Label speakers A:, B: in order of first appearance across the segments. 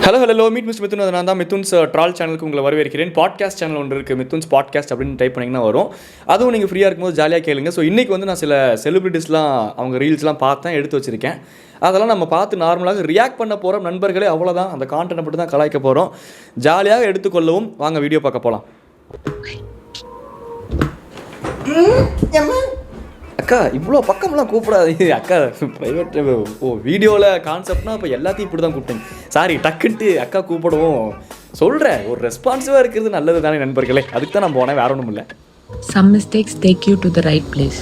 A: Hello meet miss Mithun. நான் தான் Mithun's troll சேனலுக்கு உங்களை வரவேற்கிறேன். பாட்காஸ்ட் சேனல் ஒன்று இருக்குது, மிதுன்ஸ் பாட்காஸ்ட் அப்படின்னு டைப் பண்ணிங்கன்னா வரும். அதுவும் நீங்கள் ஃப்ரீயாக இருக்கும்போது ஜாலியாக கேளுங்க. ஸோ இன்றைக்கி வந்து நான் சில செலிபிரிட்டிஸ்லாம் அவங்க ரீல்ஸ்லாம் பார்த்தேன், எடுத்து வச்சுருக்கேன். அதெல்லாம் நம்ம பார்த்து நார்மலாக ரியாக்ட் பண்ண போகிறோம் நண்பர்களே, அவ்வளோதான். அந்த கான்டென்ட் மட்டும் தான் கலாய்க்க போகிறோம். ஜாலியாக எடுத்துக்கொள்ளவும். வாங்க வீடியோ பார்க்க போகலாம். அக்கா இவ்வளோ பக்கம்லாம் கூப்பிடாது அக்கா, ப்ரைவேட் வீடியோவில் கான்செப்ட்னா இப்போ எல்லாத்தையும் இப்படி தான் கூப்பிட்டேங்க. சாரி, டக்குன்ட்டு அக்கா கூப்பிடுவோம் சொல்கிறேன். ஒரு ரெஸ்பான்சிவாக இருக்கிறது நல்லது தானே நண்பர்களே, அதுக்கு தான் நான் போனேன், வேற ஒன்றும் இல்லை.
B: Some mistakes take you to the right place.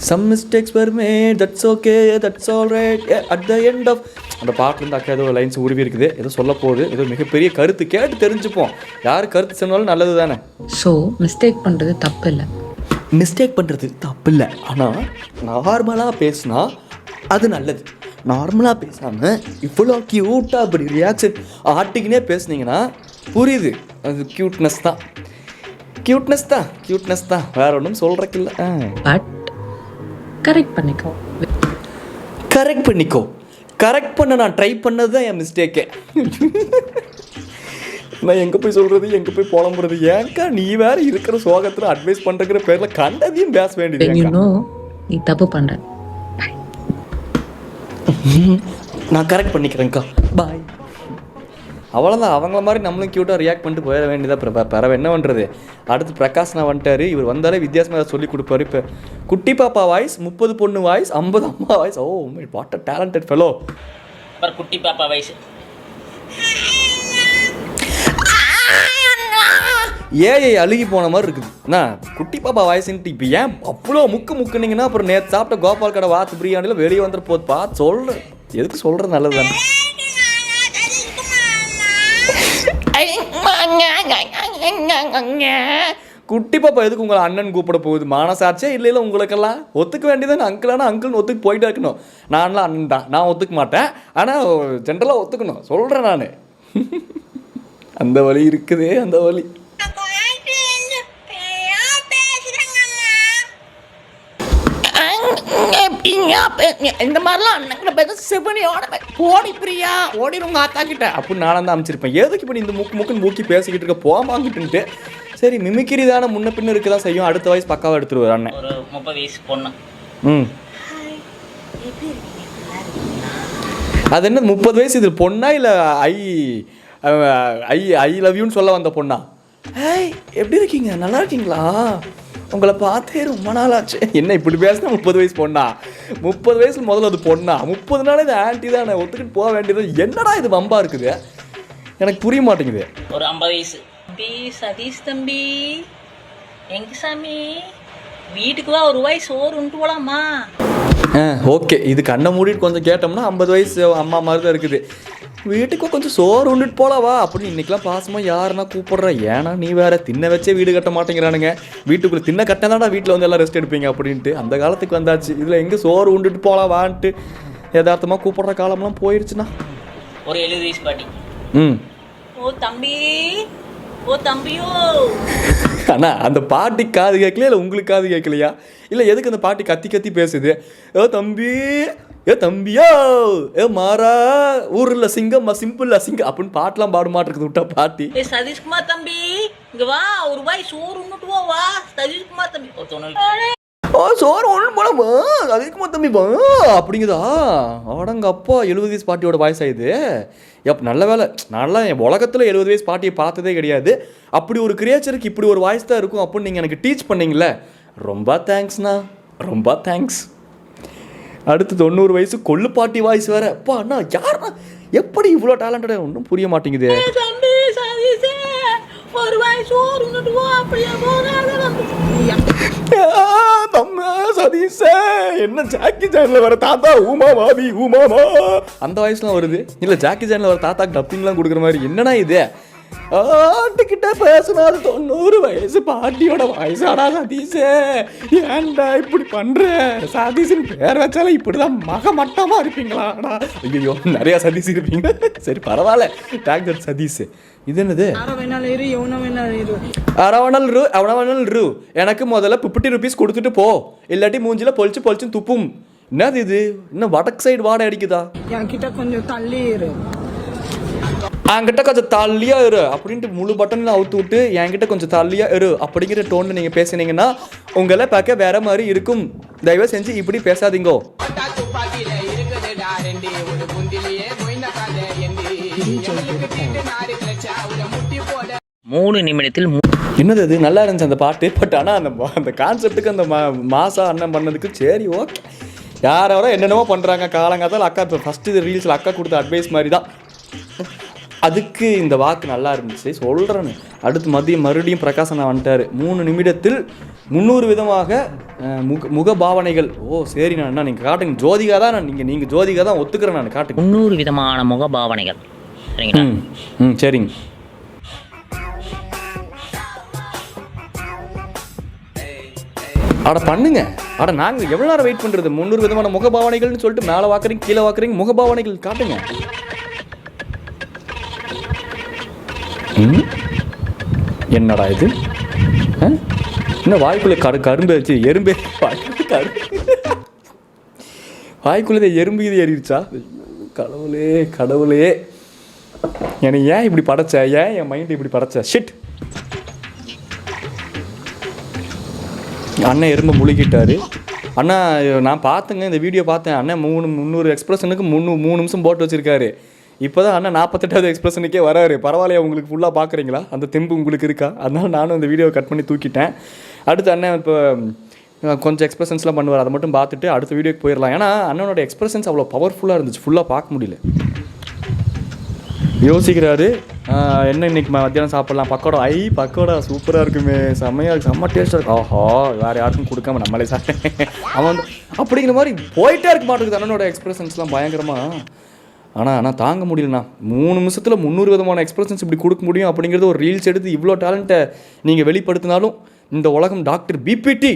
A: Some mistakes were made, that's okay, that's all right, at the end of அந்த பாட்டிலேருந்து அக்கா ஏதோ லைன்ஸ் உருவி இருக்குது, ஏதோ சொல்ல போகுது, ஏதோ மிகப்பெரிய கருத்து. கேட்டு தெரிஞ்சுப்போம், யார் கருத்து சொன்னாலும் நல்லது தானே.
B: ஸோ மிஸ்டேக் பண்ணுறது தப்பு இல்லை.
A: மிஸ்டேக் பண்ணுறது தப்பு இல்லை, ஆனால் நார்மலாக பேசினா அது நல்லது. நார்மலாக பேசாமல் இவ்வளோ க்யூட்டாக அப்படி ரியாக்ஷன் ஆட்டிக்கினே பேசுனீங்கன்னா புரியுது, அது க்யூட்னஸ் தான். க்யூட்னஸ் தான், வேற ஒன்றும் சொல்கிறக்கு இல்லை.
B: பட் கரெக்ட் பண்ணிக்கோ. கரெக்ட் பண்ண நான் ட்ரை பண்ணது தான் என் மிஸ்டேக்கே. நான் எங்கே போய் சொல்கிறது, எங்கே போய் புலம்புறது? ஏன்க்கா நீ வேற இருக்கிற சோகத்தில் அட்வைஸ் பண்ணுறங்கிற பேரில் கண்டதையும் பேச வேண்டியது. நீ தப்பு பண்ணுற,
A: நான் கரெக்ட் பண்ணிக்கிறேன்க்கா, பாய். அவ்வளோதான். அவங்கள மாதிரி நம்மளும் க்யூட்டாக ரியாக்ட் பண்ணிட்டு போயிட வேண்டியதாக. பிறவை என்ன பண்ணுறது? அடுத்து பிரகாஷ் நான் வந்துட்டார். இவர் வந்தாலே வித்தியாசமாக சொல்லி கொடுப்பாரு. இப்போ குட்டி பாப்பா வாய்ஸ், 30 பொண்ணு வாய்ஸ், 50 அம்மா voice. Oh my what a talented fellow.
C: குட்டி பாப்பா வாய்ஸ்
A: ஏஐ அழுகி போன மாதிரி இருக்குது. நான் குட்டி பாப்பா வாய்ஸ்ன்ட்டு இப்போ ஏன் அவ்வளோ முக்குனீங்கன்னா அப்புறம் நேற்று சாப்பிட்ட கோபால் கடை வாத்து பிரியாணியில் வெளியே வந்துட்டு போது. பார்த்து சொல்கிறேன், எதுக்கு சொல்கிறது நல்லது தானே. குட்டி பாப்பா எதுக்கு உங்களை அண்ணன் கூப்பிட போகுது? மானசாட்சியே இல்லை உங்களுக்கெல்லாம். ஒத்துக்க வேண்டியதான் அங்கிளானா அங்கிள்னு ஒத்துக்கு போயிட்டே இருக்கணும். நான்லாம் அண்ணன் தான், நான் ஒத்துக்க மாட்டேன், ஆனால் ஜென்ரலாக ஒத்துக்கணும் சொல்கிறேன் நான். அந்த வழி இருக்குது, அந்த வழி.
C: இந்த மாதிரிலாம் அண்ணன் பேச செவனியோட ஓடி பிரியா ஓடிடுங்க ஆத்தா கிட்ட
A: அப்படின்னு நானும் தான் அமைச்சிருப்பேன். எதுக்கு இப்படி இந்த முக்குன்னு மூக்கி பேசிக்கிட்டு இருக்க போமாங்கிட்டுன்ட்டு. சரி, மிமிக்கிரி தானே, முன்ன பின்ன இருக்க தான் செய்யும். அடுத்த வயசு பக்காவாக எடுத்துருவார் அண்ணன்.
C: ஒரு 30 வயசு பொண்ணு.
A: அது என்ன 30 வயசு? இது பொண்ணா இல்லை ஐ லவ் யூன்னு சொல்ல வந்த பொண்ணா? ஏய் எப்படி இருக்கீங்க, நல்லா இருக்கீங்களா, உங்களை பார்த்தே ரொம்ப நாள் ஆச்சு. என்ன இப்படி பேசினா 30 வயசு பொண்ணா? 30 வயசு முதல்ல அது பொண்ணா? 30 நாள் இது ஆன்டி தானே, ஒத்துக்கிட்டு போக வேண்டியது. என்னடா இது வம்பா இருக்குது, எனக்கு புரிய மாட்டேங்குது.
C: ஒரு 50 வயசு தம்பி, சதீஷ் தம்பி, எங்க சாமி வீட்டுக்கு வா, ஒரு வயசு சோறு உண்டு போலாமா?
A: ஓகே, இது கண்ணை மூடிட்டு கொஞ்சம் கேட்டோம்னா 50 வயசு அம்மா மாதிரி தான் இருக்குது. வீட்டுக்கு கொஞ்சம் சோறு உண்டுட்டு போலாவா அப்படின்னு இன்றைக்கெலாம் பாசமாக யாருன்னா கூப்பிட்ற. ஏன்னா நீ வேறு தின்ன வச்சே வீடு கட்ட மாட்டேங்கிறானுங்க. வீட்டுக்குள்ளே தின்ன கட்டினாடா வீட்டில் வந்து எல்லாம் ரெஸ்ட் எடுப்பீங்க அப்படின்ட்டு அந்த காலத்துக்கு வந்தாச்சு. இதில் எங்கே சோறு உண்டுட்டு போலாவான்ட்டு யதார்த்தமாக கூப்பிட்ற காலம்லாம் போயிடுச்சுண்ணா.
C: ஒரு 70 வயசு பாட்டி, ஓ தம்பி, ஓ தம்பியோ.
A: அண்ணா அந்த பாட்டி காது கேட்கலையா இல்லை உங்களுக்கு காது கேட்கலையா? இல்லை எதுக்கு அந்த பாட்டி கத்தி கத்தி பேசுது? ஏ தம்பி, ஏ தம்பியோ, ஏ மாறா, ஊரில் சிங்கம் சிம்பிள் சிங்கம் அப்படின்னு பாட்டெலாம் பாட மாட்டேங்குது விட்டா பாட்டி.
C: ஏ சதீஷ்குமார் தம்பி, இங்க வா, ஒரு வாய் சோறு உண்ணுட்டு வா. சதீஷ்குமார் தம்பி,
A: சோறு ஒன்று போலமா அதுக்குமா தம்பி அப்படிங்குதா? அடங்க அப்பா, 70 வயசு பாட்டியோட வாய்ஸ் ஆயிடுது. நல்ல வேலை, நல்லா என் உலகத்தில் 70 வயசு பாட்டியை பார்த்ததே கிடையாது. அப்படி ஒரு கிரியேச்சருக்கு இப்படி ஒரு வாய்ஸ் தான் இருக்கும் அப்படின்னு நீங்கள் எனக்கு டீச் பண்ணீங்களே, ரொம்ப தேங்க்ஸ்ண்ணா, ரொம்ப தேங்க்ஸ். அடுத்து 90 வயசு கொள்ளு பாட்டி வாய்ஸ் வேறு. அப்பா அண்ணா யாருண்ணா, எப்படி இவ்வளோ டேலண்டடாக ஒன்றும் புரிய மாட்டேங்குது.
C: ஒரு வாய் சோறு உண்ணுட்டு வா, அப்படியே
A: சதீஷ என்ன ஜாக்கி சேனல்ல வர தாத்தா ஊமா மாவி ஊமாமா அந்த வாய்ஸ்லாம் வருது. இல்லை ஜாக்கி சேனல்ல வர தாத்தாக்கு டப்பிங்லாம் கொடுக்குற மாதிரி. என்னன்னா இது ஆட்டுக்கிட்ட பேசினாரு 90 வயசு பாட்டியோட வயசாடா சதீஷ, ஏன்டா இப்படி பண்ற? சதீஷன் பேர் வச்சாலும் இப்படிதான் மட்டமா இருப்பீங்களாடா? ஐயோ நிறைய சதீஷ் இருப்பீங்க. சரி பரவாயில்ல, டாக்டர் சதீஷ். இது என்னது? அரவணல் ரூ. எனக்கு முதல்ல 50 rupees கொடுத்துட்டு போ, இல்லாட்டி மூஞ்சில பொழிச்சு துப்பும். என்னது இது? இன்னும் வடக்கு சைடு வாடை அடிக்குதா?
D: என்கிட்ட கொஞ்சம் தள்ளி இரு.
A: என்கிட்ட கொஞ்சம் தள்ளியாக இரு அப்படின்ட்டு முழு பட்டனில் அவுத்து விட்டு என்கிட்ட கொஞ்சம் தள்ளியாக இரு அப்படிங்கிற டோனில் நீங்கள் பேசுனீங்கன்னா உங்களை பார்க்க வேற மாதிரி இருக்கும். தயவு செஞ்சு இப்படி பேசாதீங்கோ.
C: 3 நிமிடத்தில்
A: என்னது அது நல்லா இருந்துச்சு அந்த பாட்டு. பட் ஆனால் அந்த கான்செப்டுக்கு அந்த மாசா அண்ணன் பண்ணதுக்கு சரி ஓகே. யாரோ என்னென்னமோ பண்ணுறாங்க காலங்காத்தால். அக்கா இப்போ ஃபஸ்ட்டு இது ரீல்ஸில் அக்கா கொடுத்த அட்வைஸ் மாதிரி தான். அதுக்கு இந்த வாக்கு நல்லா இருந்துச்சு சொல்கிறேன்னு. அடுத்து மறுபடியும் பிரகாசன் வந்துட்டார். 3 நிமிடத்தில் 300 விதமாக முக பாவனைகள். ஓ சரி நான் நீங்கள் காட்டுங்க. ஜோதிகா தான் நீங்கள் ஜோதிகா தான் ஒத்துக்கிறேன் நான் காட்டுங்க.
C: 300 விதமான முக பாவனைகள் சரிங்களா?
A: சரிங்க. அட பண்ணுங்க. அட நாங்கள் எவ்வளோ நேரம் வெயிட் பண்ணுறது? 300 விதமான முகபாவனைகள்னு சொல்லிட்டு மேலே வாக்குறீங்க கீழே வாக்குறீங்க. முகபாவனைகள் காட்டுங்க. என்னடா இது? இன்னும் வாய்க்குள்ளே கரும்பு வச்சு எறும்பே வாய்க்குள்ளே எறும்பு இது ஏறிடுச்சா? கடவுளே கடவுளே, என்னை ஏன் இப்படி படைச்ச? ஏன் என் மைண்ட் இப்படி படைச்ச? ஷிட். அண்ணன் எறும்பை முழுகிட்டாரு. அண்ணா நான் பார்த்துங்க இந்த வீடியோ பார்த்தேன். அண்ணன் 300 எக்ஸ்பிரஷனுக்கு 3 நிமிஷம் போட்டு வச்சுருக்காரு. இப்போ தான் அண்ணன் 48வது எக்ஸ்பிரஷனுக்கே வராரு. பரவாயில்லையா? உங்களுக்கு ஃபுல்லாக பார்க்குறீங்களா? அந்த தெம்பு உங்களுக்கு இருக்கா? அதனால நானும் இந்த வீடியோவை கட் பண்ணி தூக்கிட்டேன். அடுத்து அண்ணன் இப்போ கொஞ்சம் எக்ஸ்பிரஷன்ஸ்லாம் பண்ணுவார். அதை மட்டும் பார்த்துட்டு அடுத்த வீடியோக்கு போயிடலாம். ஏன்னா அண்ணனோட எக்ஸ்பிரஷன்ஸ் அவ்வளோ பவர்ஃபுல்லாக இருந்துச்சு. ஃபுல்லாக பார்க்க முடியல. யோசிக்கிறாரு என்ன இன்னைக்கு மத்தியானம் சாப்பிட்லாம். பக்கோடா. பக்கோடா சூப்பராக இருக்குமே, செம்மையாக இருக்குது, செம்ம டேஸ்ட்டாக இருக்கு. ஆஹா வேறு யாருக்கும் கொடுக்காம நம்மளே சாப்பிட்டேன். அவன் வந்து அப்படிங்கிற மாதிரி போயிட்டே இருக்க மாட்டேங்குது அண்ணனோட எக்ஸ்பிரஷன்ஸ்லாம் பயங்கரமாக. ஆனால் தாங்க முடியலண்ணா. 3 நிமிஷத்தில் 300 விதமான எக்ஸ்பிரஷன்ஸ் இப்படி கொடுக்க முடியும் அப்படிங்கிறது ஒரு ரீல்ஸ் எடுத்து இவ்வளோ டேலண்ட்டை நீங்கள் வெளிப்படுத்தினாலும் இந்த உலகம் டாக்டர் பிபிடி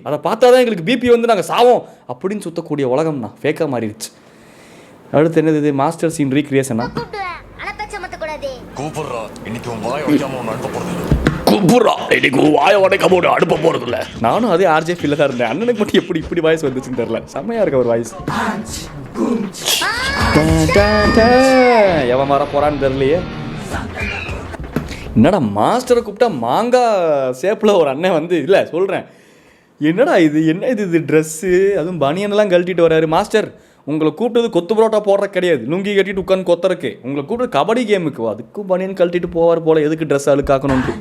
A: அதை பார்த்தா தான் எங்களுக்கு பிபி வந்து நாங்கள் சாவோம் அப்படின்னு சுற்றக்கூடிய உலகம்ண்ணா ஃபேக்காக மாறிடுச்சு. அடுத்து என்னது? மாஸ்டர் சீன் ரீக்ரியேஷனா? அனுப்ப போறதில்ல. நானும் அதே ஆர்ஜே ஃபீல்ல தான் இருந்தேன். அண்ணனுக்கு மட்டும் எப்படி இப்படி வாய்ஸ் வந்துச்சுன்னு தெரியல. செம்மையா இருக்க ஒரு வாய்ஸ். எவன் வர போறான்னு தெரியலையே. என்னடா மாஸ்டரை கூப்பிட்டா மாங்காய் ஷேப்பில் ஒரு அண்ணன் வந்து இல்லை சொல்கிறேன். என்னடா இது? என்ன இது ட்ரெஸ்ஸு? அதுவும் பனியனெல்லாம் கழட்டிட்டு வராரு. மாஸ்டர் உங்களை கூப்பிட்டது கொத்து புரோட்டா போடுற கிடையாது, லுங்கி கட்டிட்டு உட்காந்து கொத்துறக்கு. உங்களை கூப்பிட்டு கபடி கேமுக்கு. அதுக்கும் பனியன் கழட்டிட்டு போவார் போல. எதுக்கு ட்ரெஸ் அழுக்காக்கணும்ட்டு.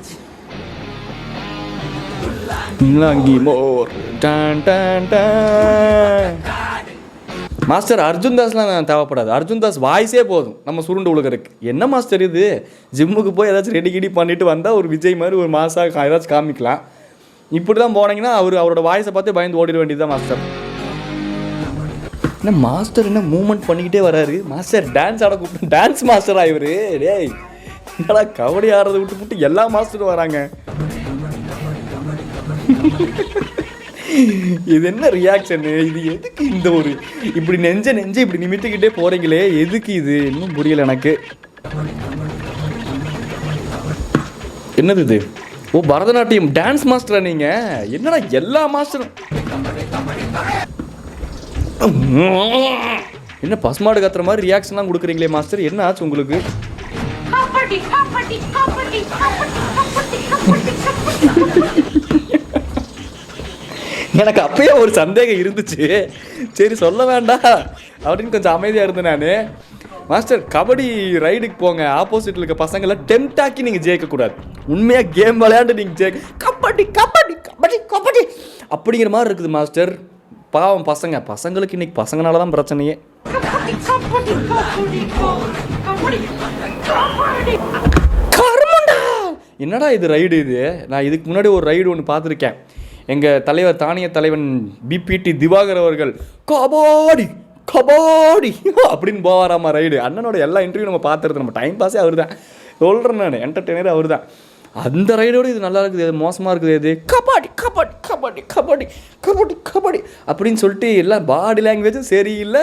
A: மாஸ்டர் அர்ஜுன் தாஸ்லாம் தேவைப்படாது. அர்ஜுன் தாஸ் வாய்ஸே போதும் நம்ம சுருண்டு உழுகிறதுக்கு. என்ன மாஸ்டர் இது? ஜிம்முக்கு போய் ஏதாச்சும் ரெடி பண்ணிட்டு வந்தால் ஒரு விஜய் மாதிரி ஒரு மாசாக ஏதாச்சும் காமிக்கலாம். இப்படி தான் போனீங்கன்னா அவரோட வாய்ஸை பார்த்து பயந்து ஓடிட வேண்டியது தான் மாஸ்டர். என்ன மாஸ்டர் என்ன மூவ்மெண்ட் பண்ணிக்கிட்டே வராரு? மாஸ்டர் டான்ஸ் ஆட கூப்பிட்டு டான்ஸ் மாஸ்டர் ஆயிவரு. டேய் என்னடா கபடி ஆடுறதை விட்டு எல்லா மாஸ்டரும் வராங்க. இது என்ன ரியாக்ஷனு? இது எதுக்கு? இந்த ஒரு இப்படி நெஞ்ச இப்படி நிமித்திக்கிட்டே போறீங்களே, எதுக்கு இது? இன்னும் புரியல எனக்கு. என்னது இது? ஓ பரதநாட்டியம் டான்ஸ் மாஸ்டரா நீங்க? என்னடா எல்லா மாஸ்டரும் என்ன பசுமாடு கத்துற மாதிரி ரியாக்ஷன்லாம் கொடுக்குறீங்களே மாஸ்டர்? என்ன ஆச்சு உங்களுக்கு? எனக்கு அப்பயே ஒரு சந்தேகம் இருந்துச்சு. சரி சொல்ல வேண்டாம் அப்படின்னு கொஞ்சம் அமைதியாக இருந்தேன் நான். மாஸ்டர் கபடி ரைடுக்கு போங்க, ஆப்போசிட்டில் இருக்க பசங்களை டெம்ட் ஆக்கி நீங்கள் ஜெயிக்கக்கூடாது. உண்மையாக கேம் விளையாண்டு நீங்கள் கபடி கபடி கபடி கபடி அப்படிங்கிற மாதிரி இருக்குது மாஸ்டர். பாவம் பசங்களுக்கு இன்னைக்கு பசங்கனால தான் பிரச்சனையே. என்னடா இது ரைடு? இது நான் இதுக்கு முன்னாடி ஒரு ரைடு ஒன்று பார்த்துருக்கேன். எங்கள் தலைவர் தானிய தலைவன் பிபிடி திவாகர் அவர்கள் கபாடி கபாடி அப்படின்னு போவாராமா ரைடு. அண்ணனோட எல்லா இன்டர்வியூ நம்ம பார்த்துருது. நம்ம டைம் பாஸே அவர் தான் சொல்கிறேன். நான் என்டர்டெய்னர் அவர் தான். அந்த ரைடோடு இது நல்லா இருக்குது, அது மோசமாக இருக்குது. இது கபாடி கபாடி கபாடி கபாடி கபாடி கபாடி அப்படின்னு சொல்லிட்டு எல்லாம் பாடி லாங்குவேஜும் சரியில்லை,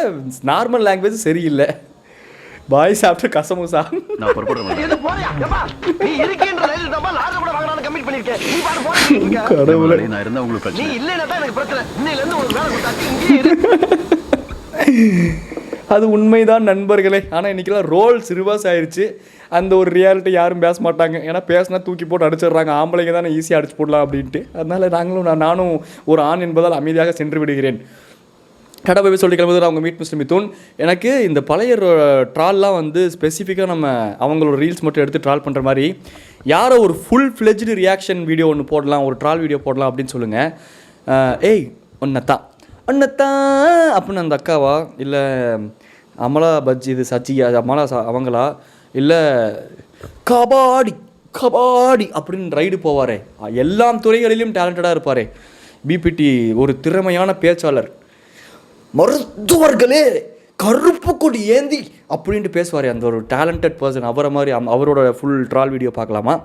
A: நார்மல் லாங்குவேஜும் சரியில்லை. பாய் சாப்பிட்டு கசமுசா. அது உண்மைதான் நண்பர்களே. ஆனால் இன்றைக்கெல்லாம் ரோல்ஸ் ரிவர்ஸ் ஆயிடுச்சு. அந்த ஒரு ரியாலிட்டி யாரும் பேச மாட்டாங்க. ஏன்னா பேசினா தூக்கி போட்டு அடிச்சிடுறாங்க. ஆம்பளைங்க தானே ஈஸியாக அடிச்சு போடலாம் அப்படின்ட்டு. அதனால் நானும் ஒரு ஆண் என்பதால் அமைதியாக சென்று விடுகிறேன். கடை போய் சொல்லி கிளம்புது அவங்க மீட் மிஸ்டர் மிதுன். எனக்கு இந்த பழைய ட்ரால்லாம் வந்து ஸ்பெசிஃபிக்காக நம்ம அவங்களோட ரீல்ஸ் மட்டும் எடுத்து ட்ரால் பண்ணுற மாதிரி யாரோ ஒரு ஃபுல் ஃப்ளெஜ்டு ரியாக்ஷன் வீடியோ ஒன்று போடலாம், ஒரு ட்ரால் வீடியோ போடலாம் அப்படின்னு சொல்லுங்கள். ஏய் ஒன்னத்தான் அப்படின்னு அந்த அக்காவா, இல்லை அமலா பஜ்ஜி இது சச்சியா அமலா அவங்களா, இல்லை கபாடி அப்படின்னு ரைடு போவாரே, எல்லா துறைகளிலும் டேலண்டடாக இருப்பாரே பிபிடி, ஒரு திறமையான பேச்சாளர், மருத்துவர்களே கருப்பு கொடி ஏந்தி அப்படின்ட்டு பேசுவார். அந்த ஒரு டேலண்டட் பர்சன், அவரை மாதிரி அவரோட ஃபுல் ட்ரால் வீடியோ பார்க்கலாமா,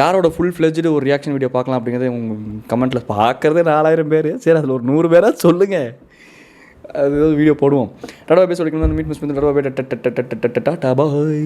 A: யாரோட ஃபுல் ஃப்ளெஜ்டு ஒரு ரியாக்ஷன் வீடியோ பார்க்கலாம் அப்படிங்கிறத உங்கள் கமெண்ட்டில் பார்க்குறதே 4000 பேர். சரி அதில் ஒரு 100 பேராக சொல்லுங்கள், அது வீடியோ போடுவோம். டாடா போய் சொல்லிக்கணும். மீட் மிஸ் பண்ணி டாடா போய் டாடா பாய்.